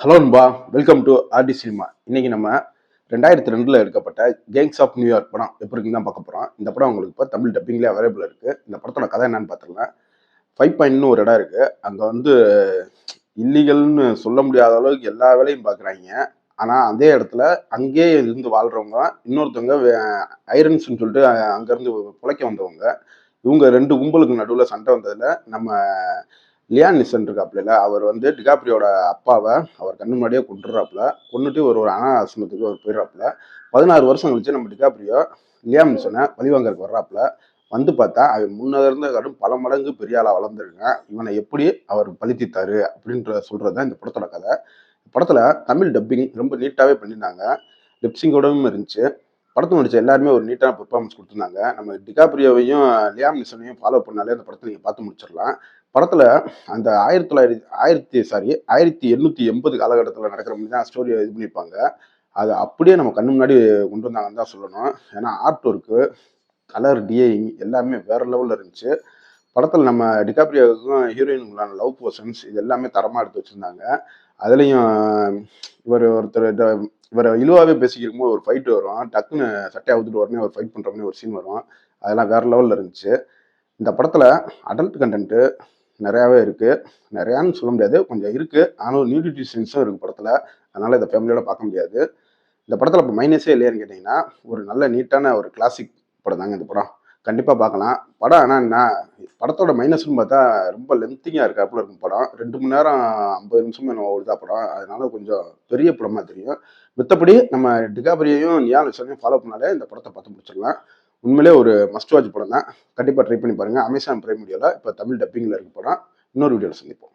Hello அன்பா, welcome to RT cinema. இன்னைக்கு நம்ம 2002 எடுக்கப்பட்ட கேங்ஸ் ஆஃப் நியூயார்க் படம் எப்படி இருக்குன்னு தான் பார்க்க போகிறோம். இந்த படம் உங்களுக்கு இப்போ தமிழ் டப்பிங்லேயே அவைலபிள் இருக்குது. இந்த படத்தோட கதை என்னன்னு பார்த்துக்கலாம். 5 பாயிண்ட்னு ஒரு இடம் இருக்குது. அங்கே வந்து இல்லீகல்னு சொல்ல முடியாத அளவுக்கு எல்லா வேலையும் பார்க்குறாங்க. ஆனால் அதே இடத்துல அங்கேயே இருந்து வாழ்கிறவங்க இன்னொருத்தவங்க ஐரன்ஸ்ன்னு சொல்லிட்டு அங்கேருந்து பிழைக்க வந்தவங்க. இவங்க ரெண்டு கும்பலுக்கு நடுவில் சண்டை வந்ததில் நம்ம லியான் நிசன் இருக்காப்புல அவர் வந்து டிகாப்ரியோட அப்பாவை அவர் கண்ணு முன்னாடியே கொண்டுறாப்புல. கொண்டுட்டு ஒரு ஒரு அனாசிரமத்துக்கு அவர் போயிடுறாப்புல. 16 வருஷம் கழிச்சு நம்ம டிகாப்ரியோ லியாம் நிசனை பழிவாங்கறதுக்கு வர்றாப்புல. வந்து பார்த்தா அவன் முன்னத இருந்த கடும் பல மடங்கு பெரிய ஆளா வளர்ந்துருக்கான். இவனை எப்படி அவர் பழி தீர்த்தாரு அப்படின்ற சொல்றது தான் இந்த படத்தோட கதை. படத்துல தமிழ் டப்பிங் ரொம்ப நீட்டாவே பண்ணியிருந்தாங்க. லிப்சிங்கோடவும் இருந்துச்சு. படத்தை நடிச்ச எல்லாருமே ஒரு நீட்டான பெர்ஃபார்மன்ஸ் கொடுத்துருந்தாங்க. நம்ம டிகாப்ரியோவையும் லியாம் நிசனையும் ஃபாலோ பண்ணாலே அந்த படத்தை நீங்கள் பார்த்து முடிச்சிடலாம். படத்துல அந்த 1880 காலகட்டத்தில் நடக்கிற மாதிரி தான் ஸ்டோரியை இது பண்ணியிருப்பாங்க. அதை அப்படியே நம்ம கண்ணு முன்னாடி கொண்டு வந்தாங்கன்னு தான் சொல்லணும். ஏன்னா ஆர்ட் ஒர்க்கு, கலர் டிஐங் எல்லாமே வேற லெவலில் இருந்துச்சு. படத்தில் நம்ம டிகாப்ரியோவுக்கும் ஹீரோயினுக்குள்ளான லவ் போர்ஷன்ஸ் இது எல்லாமே தரமாக எடுத்து வச்சுருந்தாங்க. அதுலேயும் இவரை இழுவாவே பேசிக்கிருக்கும் போது ஒரு ஃபைட் வரும். டக்குன்னு சட்டையை அவுத்துட்டு உடனே ஒரு ஃபைட் பண்ணுற மாதிரி ஒரு சீன் வரும். அதெல்லாம் வேற லெவலில் இருந்துச்சு. இந்த படத்தில் அடல்ட் கண்டென்ட்டு நிறையாவே இருக்குது. நிறையான்னு சொல்ல முடியாது, கொஞ்சம் இருக்குது. ஆனாலும் நியூடிட்டி சீன்ஸும் இருக்குது படத்தில். அதனால் இதை ஃபேமிலியோட பார்க்க முடியாது. இந்த படத்தில் இப்போ மைனஸே இல்லையான்னு கேட்டிங்கன்னா, ஒரு நல்ல நீட்டான ஒரு கிளாசிக் படம் தாங்க இந்த படம். கண்டிப்பாக பார்க்கலாம். படம் ஆனால் என்ன, படத்தோட மைனஸ்னு பார்த்தா ரொம்ப லென்த்திங்காக இருக்காப்புல இருக்கும் படம். 2 மணி நேரம் 50 நிமிஷமே நம்ம ஓடுதா படம். அதனால கொஞ்சம் பெரிய படமாக தெரியும். மித்தபடி நம்ம டிகாப்ரியையும் லியான் நிசனையும் ஃபாலோ பண்ணாலே இந்த படத்தை பார்த்து முடிச்சிடலாம். உண்மையிலே ஒரு மஸ்ட் வாட்ச் படம் தான். கண்டிப்பாக ட்ரை பண்ணி பாருங்கள். அமேசான் பிரைம் வீடியோவில் இப்போ தமிழ் டப்பிங்கில் இருக்க படம். இன்னொரு வீடியோவில் சந்திப்போம்.